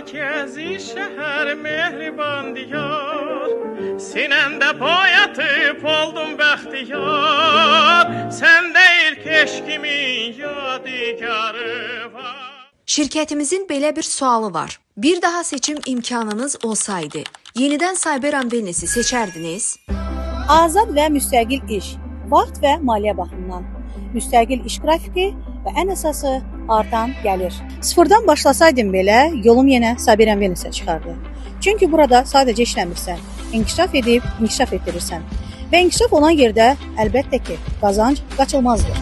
Gezi şəhər mehriban diyar, sinəmdə boyatıb oldum bəxtiyar, səndə ilk eşkimin yadigarı var. Şirkətimizin belə bir sualı var. Bir daha seçim imkanınız olsaydı, yenidən Cyber & Wellness-i seçərdiniz? Azad və müstəqil iş, vaxt və maliyyə baxımından, müstəqil iş qrafiki və ən əsası artan gəlir. Sıfırdan başlasaydım belə, yolum yenə Cyber & Wellness-ə çıxardı. Çünki burada sadəcə işləmirsən, inkişaf edib inkişaf etdirirsən. Və inkişaf olan yerdə əlbəttə ki, qazanc qaçılmazdır.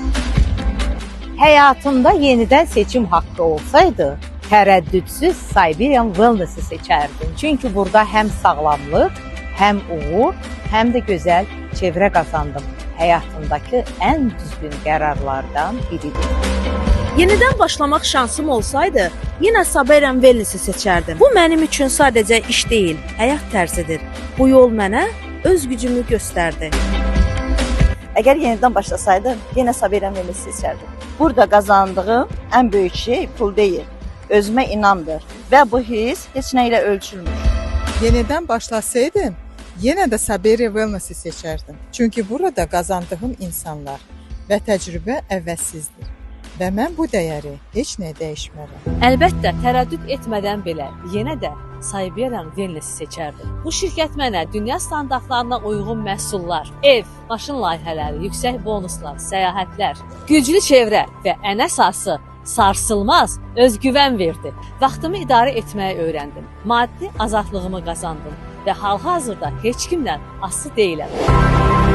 Həyatımda yenidən seçim haqqı olsaydı, tərəddüdsüz Cyber & Wellness-i seçərdim. Çünki burada həm sağlamlıq, həm uğur, həm də gözəl çevrə qazandım. Həyatımdakı ən düzgün qərarlardan biridir. Yenidən başlamaq şansım olsaydı, yenə Cyber & Wellness-i seçərdim. Bu mənim üçün sadəcə iş deyil, həyat tərzidir. Bu yol mənə öz gücümü göstərdi. Əgər yenidən başlasaydım, yenə Cyber & Wellness-i seçərdim. Burada qazandığım ən böyük şey pul deyil, özümə inamdır və bu his heç nə ilə ölçülmür. Yenidən başlasaydım, yenə də Cyber & Wellness-i seçərdim. Çünki burada qazandığım insanlar və təcrübə əvəzsizdir və mən bu dəyəri heç nə dəyişmərəm. Əlbəttə, tərəddüd etmədən belə yenə də Cyber & Wellness-i seçərdim. Bu şirkət mənə dünya standartlarına uyğun məhsullar, ev, maşın layihələri, yüksək bonuslar, səyahətlər, güclü çevrə və ən əsası sarsılmaz özgüvən verdi. Vaxtımı idarə etməyi öyrəndim. Maddi azadlığımı qazandım və hal-hazırda heç kimdən asılı deyiləm.